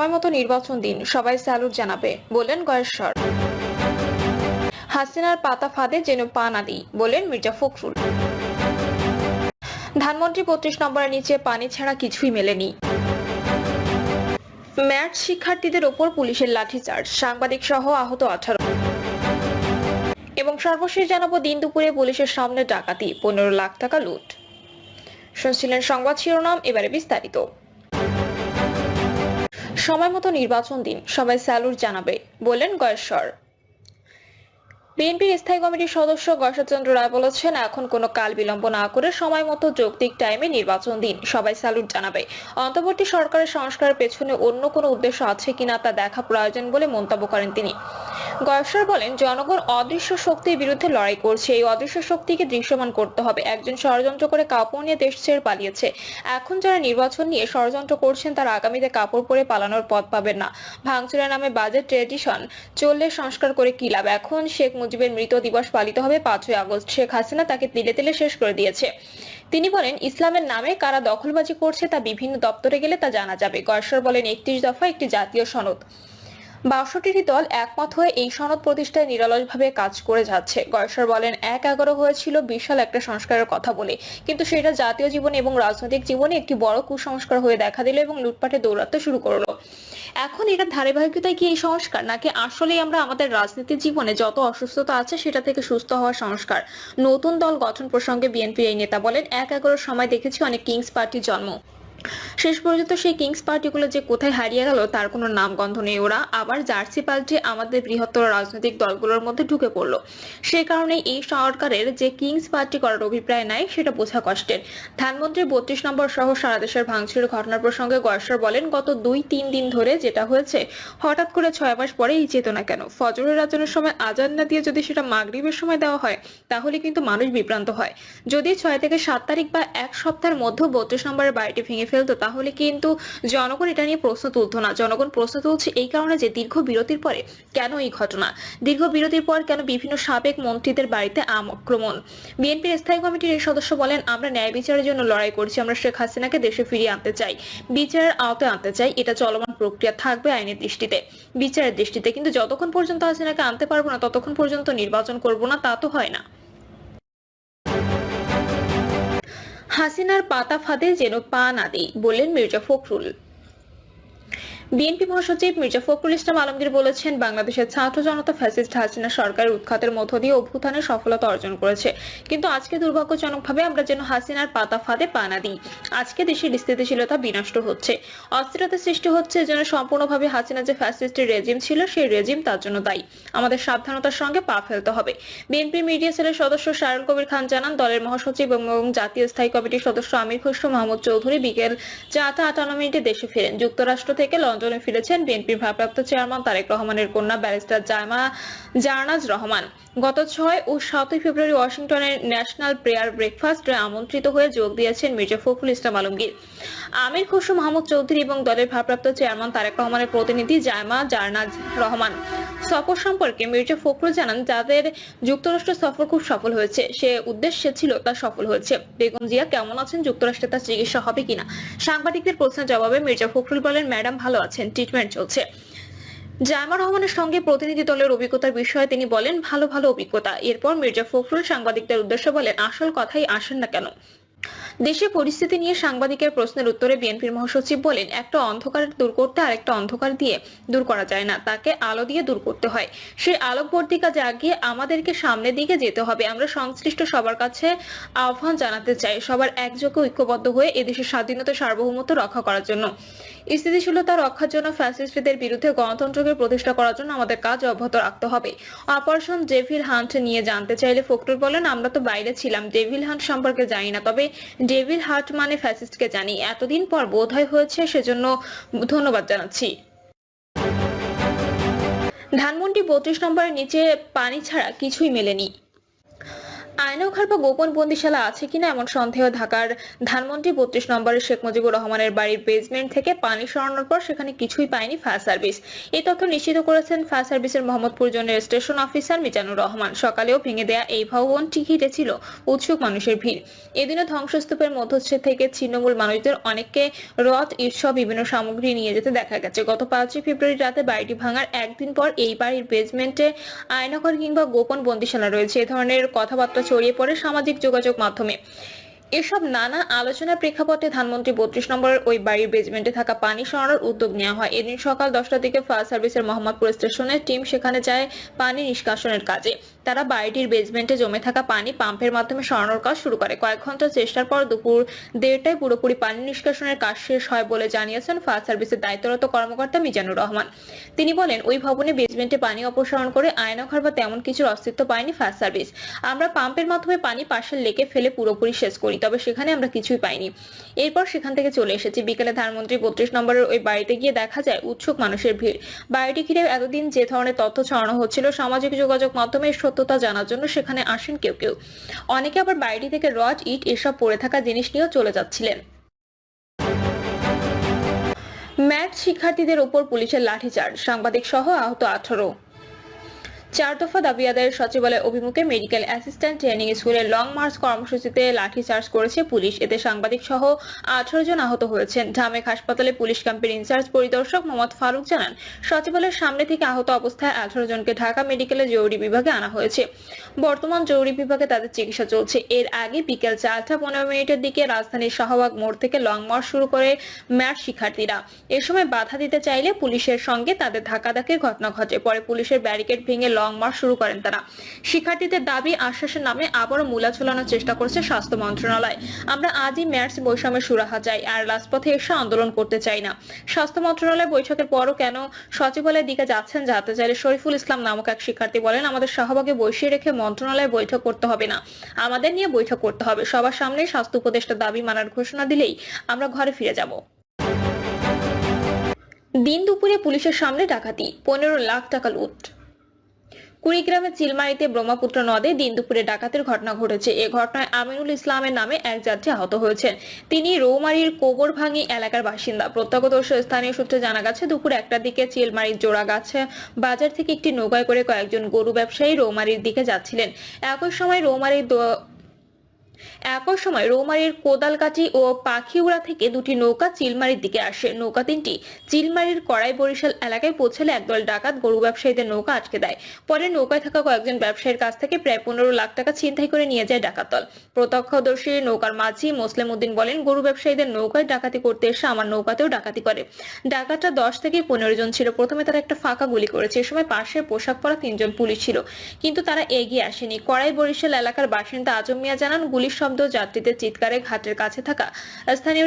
সময়মতো নির্বাচন দিন, সবাই স্যালুট জানাবে বললেন গয়েশ্বর। হাসিনার পাতা ফাঁদে যেন পা না দিই বললেন মির্জা ফখরুল। ধানমন্ত্রী ৩৫ নম্বরের নিচে পানি ছাড়া কিছুই মেলেনি। ম্যাট শিক্ষার্থীদের ওপর পুলিশের লাঠিচার্জ, সাংবাদিক সহ আহত 18। এবং সর্বশেষ জানাবো, দিন দুপুরে পুলিশের সামনে ডাকাতি, 15 লাখ টাকা লুট। শুনছিলেন সংবাদ শিরোনাম, এবারে বিস্তারিত। সময় মতো নির্বাচন দিন, সবাই স্যালুট জানাবে বললেন গয়েশ্বর। বিএনপির স্থায়ী কমিটির সদস্য গয়েশ্বরচন্দ্র রায় বলেছেন, এখন কোনো কাল বিলম্ব না করে সময় মতো যৌক্তিক টাইমে নির্বাচন দিন, সবাই স্যালুট জানাবে। অন্তর্বর্তী সরকারের সংস্কারের পেছনে অন্য কোনো উদ্দেশ্য আছে কিনা তা দেখা প্রয়োজন বলে মন্তব্য করেন তিনি। গয়েশ্বর বলেন, জনগণ অদৃশ্য শক্তির বিরুদ্ধে লড়াই করছে, এই অদৃশ্য শক্তিকে দৃশ্যমান করতে হবে। একজন ষড়যন্ত্র করে কাপড় নিয়ে দেশ ছেড়ে পালিয়েছে, এখন যারা নির্বাচন নিয়ে ষড়যন্ত্র করছেন তারা আগামীতে কাপড় পরে পালানোর পথ পাবেন না। ভাঙচুরের নামে বাজেট ট্রেডিশন চললে সংস্কার করে কি লাভ? এখন শেখ মুজিবের মৃত দিবস পালিত হবে 5ই আগস্ট, শেখ হাসিনা তাকে তিলে তিলে শেষ করে দিয়েছে। তিনি বলেন, ইসলামের নামে কারা দখলবাজি করছে তা বিভিন্ন দপ্তরে গেলে তা জানা যাবে। গয়েশ্বর বলেন, 31 দফা একটি জাতীয় সনদ, 62টি দল একমত হয়ে এই সনদ প্রতিষ্ঠায় নিরলসভাবে কাজ করে যাচ্ছে। গয়েশ্বর বলেন, 1/11 হয়েছিল বিশাল একটা সংস্কারের কথা বলে, কিন্তু সেটা জাতীয় জীবনে এবং রাজনৈতিক জীবনে একটি বড় কুসংস্কার হয়ে দেখা দিল এবং লুটপাটে দৌড়াতে শুরু করলো। এখন এটার ধারাবাহিকতায় কি এই সংস্কার, নাকি আসলেই আমরা আমাদের রাজনীতির জীবনে যত অসুস্থতা আছে সেটা থেকে সুস্থ হওয়ার সংস্কার? নতুন দল গঠন প্রসঙ্গে বিএনপির এই নেতা বলেন, 1/11 সময় দেখেছি অনেক কিংস পার্টির জন্ম, শেষ পর্যন্ত সেই কিংস পার্টিগুলো যে কোথায় হারিয়ে গেল তার কোনো নামগন্ধ নেই। ওরা আবার জার্সি পাল্টে আমাদের বৃহত্তর রাজনৈতিক দলগুলোর মধ্যে ঢুকে পড়লো। সে কারণে এই সরকারের যে কিংস পার্টি করার অভিপ্রায় নাই সেটা বোঝা কষ্টের। ধানমন্ত্রী 32 নম্বর সহ সারা দেশের ভাঙচুরের ঘটনার প্রসঙ্গে গয়েশ্বর বলেন, গত 2-3 দিন ধরে যেটা হয়েছে, হঠাৎ করে 6 মাস পরে এই চেতনা কেন? ফজরের আজানের সময় আজান না দিয়ে যদি সেটা মাগরিবের সময় দেওয়া হয় তাহলে কিন্তু মানুষ বিভ্রান্ত হয়। যদি 6 থেকে 7 তারিখ বা এক সপ্তাহের মধ্যে 32 নম্বরের বাড়িটি ভেঙে ফেলতো তাহলে কিন্তু জনগণ এটা নিয়ে প্রশ্ন তুলতো না। জনগণ প্রশ্ন তুলছে এই কারণে যে দীর্ঘ বিরতির পরে কেন এই ঘটনা, দীর্ঘ বিরতির পর কেন বিভিন্ন সাবেক মন্ত্রীদের বাড়িতে আক্রমণ। বিএনপির স্থায়ী কমিটির এই সদস্য বলেন, আমরা ন্যায় বিচারের জন্য লড়াই করছি, আমরা শেখ হাসিনাকে দেশে ফিরিয়ে আনতে চাই, বিচারের আওতায় আনতে চাই। এটা চলমান প্রক্রিয়া থাকবে আইনের দৃষ্টিতে, বিচারের দৃষ্টিতে, কিন্তু যতক্ষণ পর্যন্ত হাসিনাকে আনতে পারবো না ততক্ষণ পর্যন্ত নির্বাচন করব না, তা তো হয় না। হাসিনার পাতা ফাঁদে যেন পা না দিই বললেন মির্জা ফখরুল। বিএনপি মহাসচিব মির্জা ফখরুল ইসলাম আলমগীর বলেছেন, বাংলাদেশের ছাত্র জনতা ফ্যাসিস্ট হাসিনা সরকারের উৎখাতের মধ্য দিয়ে অভ্যুত্থানে সফলতা অর্জন করেছে, কিন্তু আজকে দুর্ভাগ্যজনকভাবে আমরা যেন হাসিনার পাতা ফাঁদে পা না দিই। আজকে দেশের স্থিতিশীলতা বিনষ্ট হচ্ছে, অস্থিরতা সৃষ্টি হচ্ছে, যেন সম্পূর্ণভাবে হাসিনা যে ফ্যাসিস্টের রেজিম ছিল সেই রেজিম তার জন্য দায়ী। আমাদের সাবধানতার সঙ্গে পা ফেলতে হবে। বিএনপি মিডিয়া সেলের সদস্য শায়রুল কবির খান জানান, দলের মহাসচিব এবং জাতীয় স্থায়ী কমিটির সদস্য আমির খসরু মাহমুদ চৌধুরী বিকেল 4টা 58 দেশে ফেরেন। যুক্তরাষ্ট্র থেকে লন্ডনে ফিরেছেন বিএনপির ভারপ্রাপ্ত চেয়ারম্যান তারেক রহমানের কন্যা ব্যারিস্টার জারনাজ রহমান। গত 6 ও 7 ফেব্রুয়ারি ওয়াশিংটনের ন্যাশনাল প্রেয়ার ব্রেকফাস্টে আমন্ত্রিত হয়ে যোগ দিয়েছেন মির্জা ফখরুল ইসলাম আলমগীর, আমির খসরু মাহমুদ চৌধুরী এবং দলের ভারপ্রাপ্ত চেয়ারম্যান তারেক রহমানের প্রতিনিধি জারনাজ রহমান। সফর সম্পর্কে মির্জা ফখরুল জানান, যাদের যুক্তরাষ্ট্র সফর খুব সফল হয়েছে, সে উদ্দেশ্যে ছিল তা সফল হয়েছে। বেগম জিয়া কেমন আছেন, যুক্তরাষ্ট্রে তার চিকিৎসা হবে কিনা? সাংবাদিকদের প্রশ্নের জবাবে মির্জা ফখরুল বলেন, ম্যাডাম ভালো আছেন, ট্রিটমেন্ট চলছে। জায়মা রহমানের সঙ্গে প্রতিনিধি দলের অভিজ্ঞতার বিষয়ে তিনি বলেন, ভালো অভিজ্ঞতা। এরপর মির্জা ফখরুল সাংবাদিকদের উদ্দেশ্যে বলেন, আসল কথাই আসেন না কেন? দেশের পরিস্থিতি নিয়ে সাংবাদিকের প্রশ্নের উত্তরে বিএনপির মহাসচিব বলেন, একটা অন্ধকার দূর করতে আরেকটা অন্ধকার দিয়ে দূর করা যায় না, তাকে আলো দিয়ে দূর করতে হয়। সেই আলোকবর্তিকা জাগিয়ে আমাদেরকে সামনের দিকে যেতে হবে। আমরা সংশ্লিষ্ট সবার কাছে আহ্বান জানাতে চাই, সবার একযোগে ঐক্যবদ্ধ হয়ে এদেশের স্বাধীনতা সার্বভৌমত্ব রক্ষা করার জন্য, স্থিতিশীলতা রক্ষার জন্য, ফ্যাসিস্টদের বিরুদ্ধে গণতন্ত্রকে প্রতিষ্ঠা করার জন্য আমাদের কাজ অব্যাহত রাখতে হবে। অপারেশন ডেভিল হান্ট নিয়ে জানতে চাইলে ফখরুল বলেন, আমরা তো বাইরে ছিলাম, ডেভিল হান্ট সম্পর্কে জানি না, তবে ডেভিল হার্ট মানে ফ্যাসিস্টকে জানি। এতদিন পর বোধহয় হয়েছে, সেজন্য ধন্যবাদ জানাচ্ছি। ধানমন্ডি 32 নম্বরের নিচে পানি ছাড়া কিছুই মেলেনি। আয়নাঘর বা গোপন বন্দিশালা আছে কিনা এমন সন্দেহ ঢাকার ধানমন্ডি ৩২ নম্বরের শেখ মুজিবুর রহমানের বাড়ির বেসমেন্ট থেকে পানি সরানোর পর সেখানে কিছুই পায়নি ফায়ার সার্ভিস। এই তথ্য নিশ্চিত করেছেন ফায়ার সার্ভিসের মোহাম্মদপুর জোনের স্টেশন অফিসার মিজানুর রহমান। সকালেও ভেঙে দেয়া এই ভবনটি ঘিরে ছিল উৎসুক মানুষের ভিড়। এদিনও ধ্বংসস্তূপের মধ্যচ্ছেদ থেকে ছিন্নমূল মানুষদের অনেককে রথ উৎসব বিভিন্ন সামগ্রী নিয়ে যেতে দেখা গেছে। গত ৫ই ফেব্রুয়ারি রাতে বাড়িটি ভাঙার একদিন পর এই বাড়ির বেসমেন্টে আয়নাঘর কিংবা গোপন বন্দিশালা রয়েছে, এ ধরনের কথাবার্তা ছড়িয়ে পড়ে সামাজিক যোগাযোগ মাধ্যমে। এসব নানা আলোচনার প্রেক্ষাপটে ধানমন্ডি ৩২ নম্বরের ওই বাড়ির বেসমেন্টে থাকা পানি সরানোর উদ্যোগ নেওয়া হয়। এদিন সকাল 10টার দিকে ফায়ার সার্ভিসের মোহাম্মদপুর স্টেশনের টিম সেখানে যায় পানি নিষ্কাশনের কাজে। তারা বাড়িটির বেসমেন্টে জমে থাকা পানি পাম্পের মাধ্যমে সরানোর কাজ শুরু করে। কয়েক ঘন্টা চেষ্টার পর দুপুর ১:৩০টায় পুরোপুরি পানি নিষ্কাশনের কাজ শেষ হয় বলে জানিয়েছেন ফায়ার সার্ভিসের দায়িত্বরত কর্মকর্তা মিজানুর রহমান। তিনি বলেন, ওই ভবনে বেসমেন্টে পানি অপসারণ করে আয়নাঘর বা তেমন কিছুর অস্তিত্ব পায়নি ফায়ার সার্ভিস। আমরা পাম্পের মাধ্যমে পানি পাশের লেকে ফেলে পুরোপুরি শেষ করি, তবে সেখানে আমরা কিছুই পাইনি। এরপর সেখান থেকে চলে এসেছি। বিকেলে ধানমন্ডি ৩২ নম্বরের ওই বাড়িতে গিয়ে দেখা যায় উৎসুক মানুষের ভিড়। বাড়িটি ঘিরে এতদিন যে ধরনের তথ্য ছড়ানো হচ্ছিল সামাজিক যোগাযোগ মাধ্যমে সত্যতা জানার জন্য সেখানে আসেন কেউ কেউ। অনেকে আবার বাড়িটি থেকে রড, ইট এসব পড়ে থাকা জিনিস নিয়েও চলে যাচ্ছিলেন। ম্যাথ শিক্ষার্থীদের উপর পুলিশের লাঠিচার্জ, সাংবাদিক সহ আহত 18। 4 দফা দাবি আদায়ের সচিবালয় অভিমুখে মেডিকেল অ্যাসিস্ট্যান্ট ট্রেনিং স্কুলের লং মার্চ কর্মসূচিতে লাঠিচার্জ করেছে পুলিশ। এতে সাংবাদিক সহ 18 জন আহত হয়েছেন। ঢামেক হাসপাতালে পুলিশ ক্যাম্পের ইনচার্জ পরিদর্শক মোহাম্মদ ফারুক জানান, সচিবালয়ের সামনে থেকে আহত অবস্থায় 18 জনকে ঢাকা মেডিকেলের জরুরি বিভাগে আনা হয়েছে। বর্তমান জরুরি বিভাগে তাদের চিকিৎসা চলছে। এর আগে বিকেল 4টা 15 মিনিটের দিকে রাজধানীর শাহবাগ মোড় থেকে লং মার্চ শুরু করে ম্যাথ শিক্ষার্থীরা। এ সময় বাধা দিতে চাইলে পুলিশের সঙ্গে তাদের ধাক্কাধাক্কির ঘটনা ঘটে। পরে পুলিশের ব্যারিকেড ভেঙে লং মার্চ শুরু করেন তারা। শিক্ষার্থীদের দাবি আশ্বাসের নামে আবারও মূলা ঝোলানোর চেষ্টা করছে স্বাস্থ্য মন্ত্রণালয়। আমরা আজই ম্যাথস বৈষম্যের সুরাহা চাই, আর রাজপথে এসে আন্দোলন করতে চাই না। স্বাস্থ্য মন্ত্রণালয় বৈঠকের পরও কেন সচিবালয়ের দিকে যাচ্ছেন জানতে চাইলে শরীফুল ইসলাম নামক এক শিক্ষার্থী বলেন, আমাদের শাহবাগে বসিয়ে রেখে মন্ত্রণালয়ে বৈঠক করতে হবে না, আমাদের নিয়ে বৈঠক করতে হবে। সবার সামনে স্বাস্থ্য উপদেষ্টা দাবি মানার ঘোষণা দিলেই আমরা ঘরে ফিরে যাব। দিন দুপুরে পুলিশের সামনে ডাকাতি, 15 লাখ টাকা লুট। কুড়িগ্রামের চিলমারিতে ব্রহ্মপুত্র নদে দিন দুপুরে ডাকাতের ঘটনা ঘটেছে। এ ঘটনায় আমিনুল ইসলামের নামে এক যাত্রী আহত হয়েছেন। তিনি রৌমারীর কোবরভাঙ্গি এলাকার বাসিন্দা। প্রত্যক্ষদর্শী স্থানীয় সূত্রে জানা গেছে, দুপুর 1টার দিকে চিলমারির জোড়াগাছা বাজার থেকে একটি নৌকায় করে কয়েকজন গরু ব্যবসায়ী রৌমারীর দিকে যাচ্ছিলেন। একই সময় রৌমারীর কোদালকাটি ও পাখিউড়া থেকে দুটি নৌকা চিলমারির দিকে আসে। নৌকা তিনটি চিলমারির কড়াই বরিশাল এলাকায় পৌঁছালে একদল ডাকাত গরু ব্যবসায়ীদের নৌকা আটকে দেয়। পরে নৌকায় থাকা কয়েকজন ব্যবসায়ীর কাছ থেকে প্রায় 15 লাখ টাকা ছিনতাই করে নিয়ে যায় ডাকাত দল। প্রত্যক্ষদর্শী নৌকার মাঝি মোসলেম উদ্দিন বলেন, গরু ব্যবসায়ীদের নৌকায় ডাকাতি করতে এসে আমার নৌকাতেও ডাকাতি করে। ডাকাতরা 10 থেকে 15 জন ছিল। প্রথমে তারা একটা ফাঁকা গুলি করেছে। এ সময় পাশের পোশাক পরা 3 জন পুলিশ ছিল, কিন্তু তারা এগিয়ে আসেনি। কড়াই বরিশাল এলাকার বাসিন্দা আজম মিয়া জানান, গুলির শব্দ, যাত্রীদের চিৎকারে ঘাটের কাছে থাকা স্থানীয়